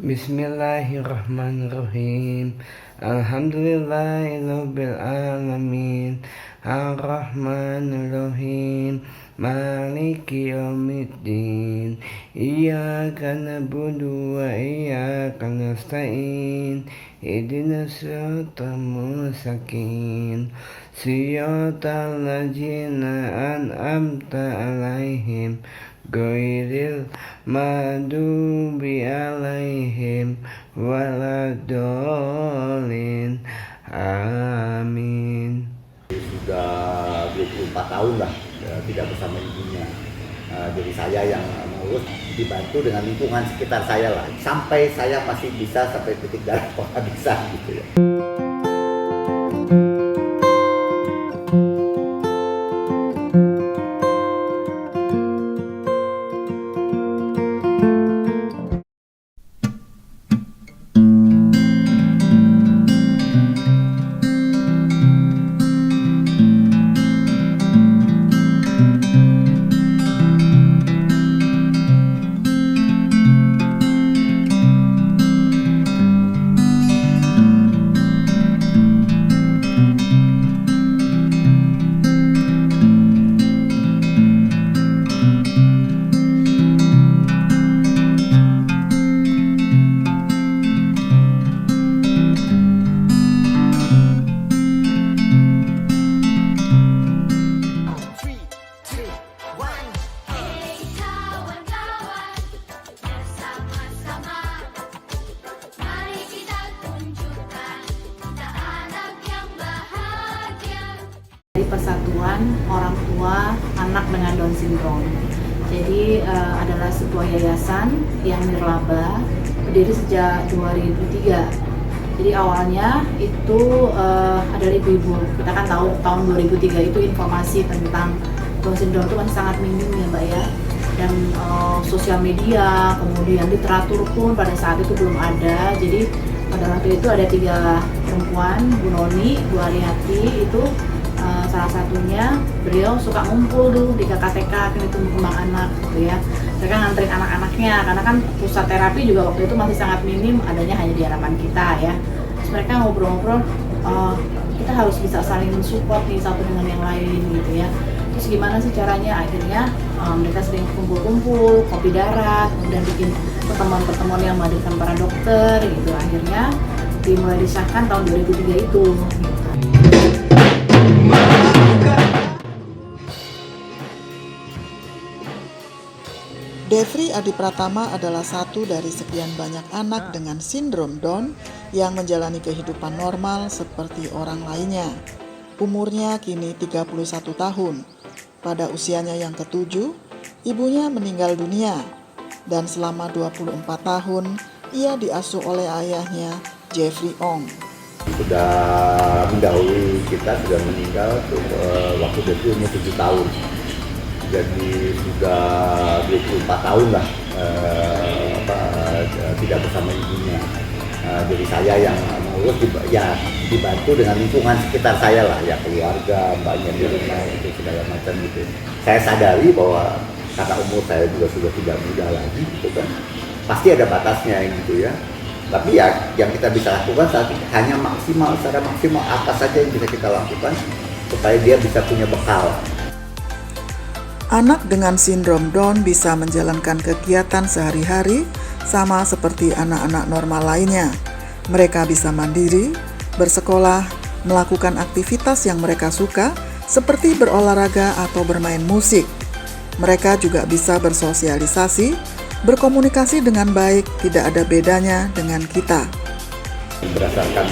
Bismillahirrahmanirrahim. Alhamdulillahirabbil alamin. Arrahmanirrahim. Maliki yaumiddin. Iyyaka na'budu wa iyyaka nasta'in. Ihdinas siratal mustaqim. Siratal ladzina an'amta 'alaihim ghairil maghdubi 'alaihim waladdallin. Amin. Sudah 24 tahun lah tidak bersama ibunya. Jadi saya yang mengurus, dibantu dengan lingkungan sekitar saya lah. Sampai saya masih bisa sampai titik darah penghabisan gitu ya. Persatuan Orang Tua Anak dengan Down Syndrome. Jadi adalah sebuah yayasan yang nirlaba, berdiri sejak 2003. Jadi awalnya itu adalah ibu-ibu. Kita kan tahu tahun 2003 itu informasi tentang Down Syndrome itu masih sangat minim ya Mbak ya. Dan sosial media, kemudian literatur pun pada saat itu belum ada. Jadi pada waktu itu ada 3 perempuan, Bu Noni, Bu Ariati itu salah satunya beliau suka ngumpul tuh di KKTK, itu kembang anak gitu ya. Mereka nganterin anak-anaknya karena kan pusat terapi juga waktu itu masih sangat minim, adanya hanya di harapan kita ya. Terus mereka ngobrol-ngobrol, kita harus bisa saling support nih satu dengan yang lain gitu ya. Terus gimana sih caranya? Akhirnya mereka sering kumpul-kumpul, kopi darat, kemudian bikin pertemuan-pertemuan yang menghadirkan para dokter gitu. Akhirnya dimulai disahkan tahun 2003 itu gitu. Devri Adi Pratama adalah satu dari sekian banyak anak dengan sindrom Down yang menjalani kehidupan normal seperti orang lainnya. Umurnya kini 31 tahun. Pada usianya yang ke-7, ibunya meninggal dunia. Dan selama 24 tahun, ia diasuh oleh ayahnya, Jeffrey Ong. Sudah mendahului kita, sudah meninggal waktu Devri umur 7 tahun. Jadi sudah 24 tahun lah tidak bersama ibunya. Jadi saya yang mengurus, dibantu dengan lingkungan sekitar saya lah, ya keluarga, mbaknya di rumah, itu segala macam gitu. Saya sadari bahwa karena umur saya juga sudah tidak muda lagi gitu kan, pasti ada batasnya gitu ya. Tapi ya yang kita bisa lakukan saat ini hanya secara maksimal apa saja yang bisa kita lakukan supaya dia bisa punya bekal. Anak dengan sindrom Down bisa menjalankan kegiatan sehari-hari sama seperti anak-anak normal lainnya. Mereka bisa mandiri, bersekolah, melakukan aktivitas yang mereka suka seperti berolahraga atau bermain musik. Mereka juga bisa bersosialisasi, berkomunikasi dengan baik, tidak ada bedanya dengan kita. Berdasarkan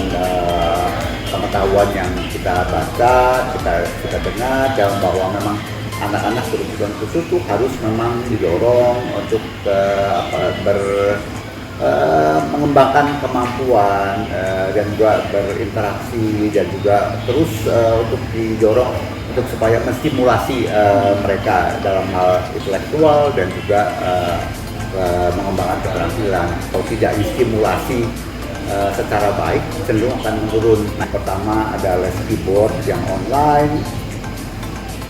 pengetahuan yang kita baca, kita dengar, bahwa memang anak-anak berkebutuhan khusus itu harus memang didorong untuk mengembangkan kemampuan dan juga berinteraksi, dan juga terus untuk didorong untuk supaya menstimulasi mereka dalam hal intelektual dan juga mengembangkan keterampilan. Kalau tidak distimulasi secara baik, cenderung akan menurun. Nah, pertama ada les keyboard yang online.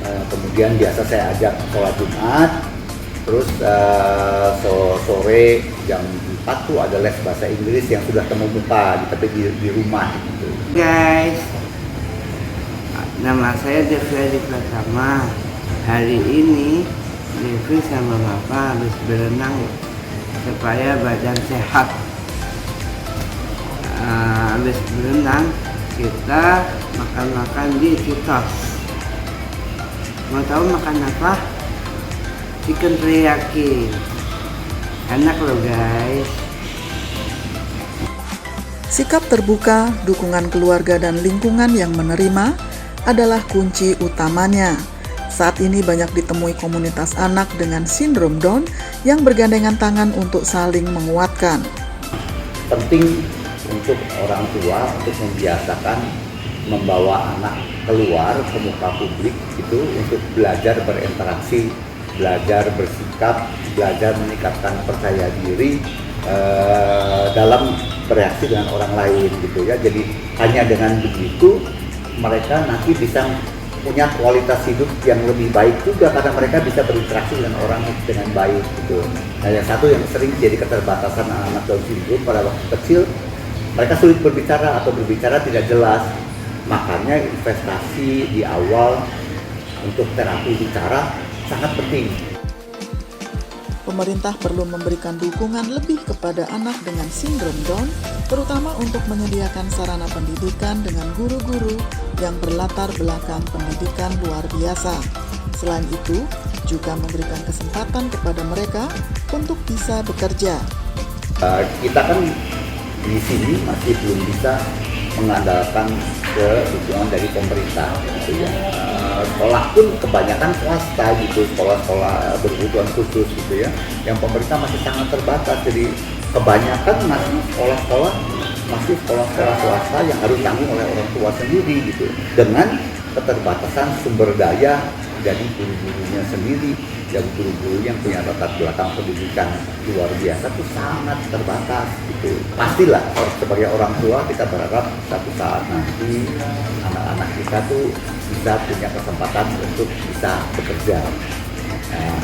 Kemudian biasa saya ajak sholat Jumat, terus sore jam 4 tuh ada les bahasa Inggris yang sudah temu muka tapi di rumah gitu. Guys, nama saya Devri Pratama. Hari ini Devri sama Bapak habis berenang supaya badan sehat. Habis berenang kita makan-makan di Citos. Mau tahu makan apa? Chicken teriyaki. Enak loh guys. Sikap terbuka, dukungan keluarga dan lingkungan yang menerima adalah kunci utamanya. Saat ini banyak ditemui komunitas anak dengan sindrom Down yang bergandengan tangan untuk saling menguatkan. Penting untuk orang tua untuk membiasakan membawa anak keluar ke muka publik itu untuk belajar berinteraksi, belajar bersikap, belajar meningkatkan percaya diri dalam bereaksi dengan orang lain gitu ya. Jadi hanya dengan begitu mereka nanti bisa punya kualitas hidup yang lebih baik juga karena mereka bisa berinteraksi dengan orang dengan baik gitu. Nah, yang satu yang sering jadi keterbatasan anak Down syndrome pada waktu kecil, mereka sulit berbicara atau berbicara tidak jelas. Makanya investasi di awal untuk terapi bicara sangat penting. Pemerintah perlu memberikan dukungan lebih kepada anak dengan sindrom Down, terutama untuk menyediakan sarana pendidikan dengan guru-guru yang berlatar belakang pendidikan luar biasa. Selain itu, juga memberikan kesempatan kepada mereka untuk bisa bekerja. Kita kan di sini masih belum bisa mengandalkan ke dukungan dari pemerintah gitu ya. Sekolah pun kebanyakan swasta gitu, sekolah-sekolah berkebutuhan khusus gitu ya, yang pemerintah masih sangat terbatas. Jadi kebanyakan masih sekolah-sekolah swasta yang harus tanggung oleh orang tua sendiri gitu, dengan keterbatasan sumber daya dari guru-gurunya sendiri. Yang guru-guru yang punya latar belakang pendidikan luar biasa tuh sangat terbatas gitu. Pastilah sebagai orang tua kita berharap satu saat nanti anak-anak kita tuh bisa punya kesempatan untuk bisa bekerja. Nah,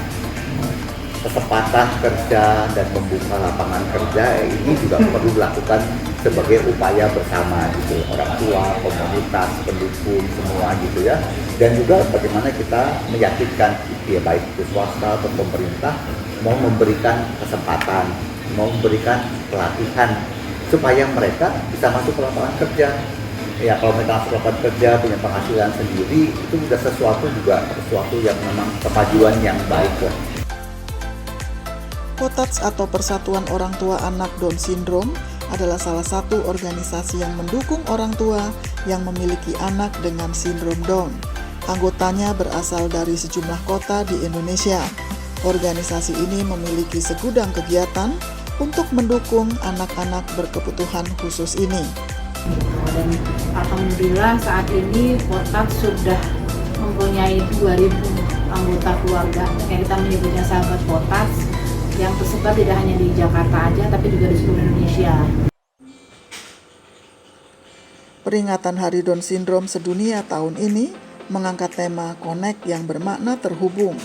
kesempatan kerja dan membuka lapangan kerja ini juga perlu dilakukan sebagai upaya bersama gitu, orang tua, komunitas, pendukung semua gitu ya. Dan juga bagaimana kita meyakinkan ya baik itu swasta atau pemerintah mau memberikan kesempatan, mau memberikan pelatihan supaya mereka bisa masuk ke lapangan kerja. Ya kalau mereka masuk ke lapangan kerja punya penghasilan sendiri itu sudah sesuatu yang memang kemajuan yang baik lah. POTATS atau Persatuan Orang Tua Anak Down Syndrome adalah salah satu organisasi yang mendukung orang tua yang memiliki anak dengan sindrom Down. Anggotanya berasal dari sejumlah kota di Indonesia. Organisasi ini memiliki segudang kegiatan untuk mendukung anak-anak berkebutuhan khusus ini. Dan alhamdulillah saat ini POTATS sudah mempunyai 2.000 anggota keluarga yang kita menyebutnya sahabat POTATS, yang tersebar tidak hanya di Jakarta aja tapi juga di seluruh Indonesia. Peringatan Hari Down Syndrome sedunia tahun ini mengangkat tema Connect yang bermakna terhubung.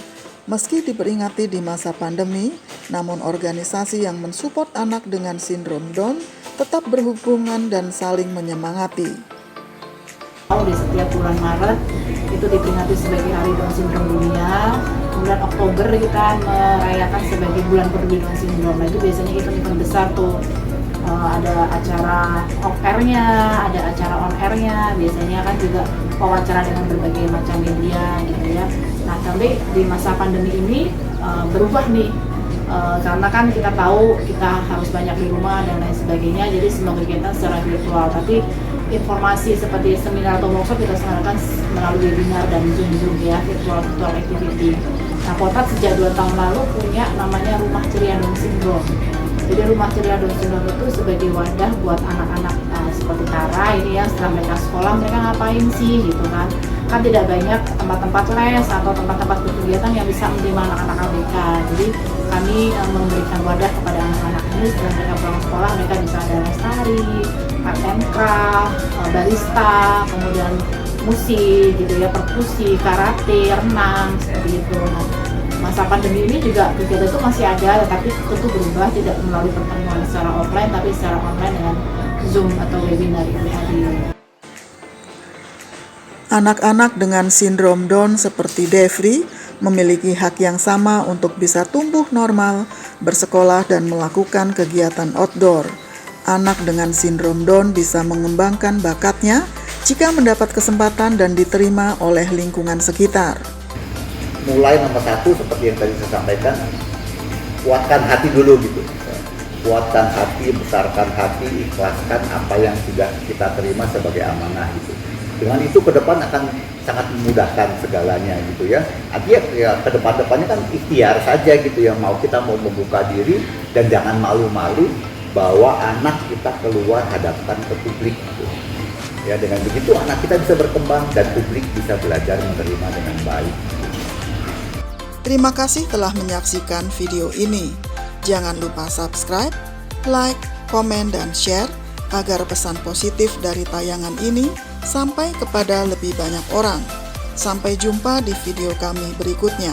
Meski diperingati di masa pandemi, namun organisasi yang mensupport anak dengan sindrom Down tetap berhubungan dan saling menyemangati. Di setiap bulan Maret itu diperingati sebagai Hari Down Syndrome Dunia. Bulan Oktober kita merayakan sebagai bulan peduli Down Syndrome. Nah, itu biasanya event-event besar tuh. Ada acara off-air-nya, ada acara on-air-nya, biasanya kan juga wawancara dengan berbagai macam media gitu ya. Nah, tapi di masa pandemi ini berubah nih, karena kan kita tahu kita harus banyak di rumah dan lain sebagainya, jadi semua kegiatan secara virtual. Tapi informasi seperti seminar atau workshop kita selenggarakan melalui webinar dan Zoom ya, virtual activity. Nah, POTATS sejak 2 tahun lalu punya namanya Rumah Ceria Down Syndrome. Jadi Rumah Ceria Down Syndrome itu sebagai wadah buat anak-anak seperti Tara ini ya, setelah mereka sekolah mereka ngapain sih gitu kan. Kan tidak banyak tempat-tempat les atau tempat-tempat kegiatan yang bisa menerima anak-anak ABK. Jadi kami memberikan wadah kepada anak-anak ini setelah mereka pulang sekolah mereka bisa ada les tari, SMK, barista, kemudian musik gitu ya, perkusi, karate, renang seperti itu. Nah, masa pandemi ini juga kegiatan itu masih ada, tetapi tentu berubah, tidak melalui pertemuan secara offline tapi secara online dengan Zoom atau webinar itu tadi. Anak-anak dengan sindrom Down seperti Devri memiliki hak yang sama untuk bisa tumbuh normal, bersekolah, dan melakukan kegiatan outdoor. Anak dengan sindrom Down bisa mengembangkan bakatnya jika mendapat kesempatan dan diterima oleh lingkungan sekitar. Mulai nomor satu seperti yang tadi saya sampaikan, kuatkan hati dulu gitu. Kuatkan hati, besarkan hati, ikhlaskan apa yang sudah kita terima sebagai amanah gitu. Dengan itu ke depan akan sangat memudahkan segalanya gitu ya. Artinya ya ke depan-depannya kan ikhtiar saja gitu ya, kita mau membuka diri dan jangan malu-malu bawa anak kita keluar hadapkan ke publik gitu. Ya, dengan begitu anak kita bisa berkembang dan publik bisa belajar menerima dengan baik. Terima kasih telah menyaksikan video ini. Jangan lupa subscribe, like, komen, dan share agar pesan positif dari tayangan ini sampai kepada lebih banyak orang. Sampai jumpa di video kami berikutnya.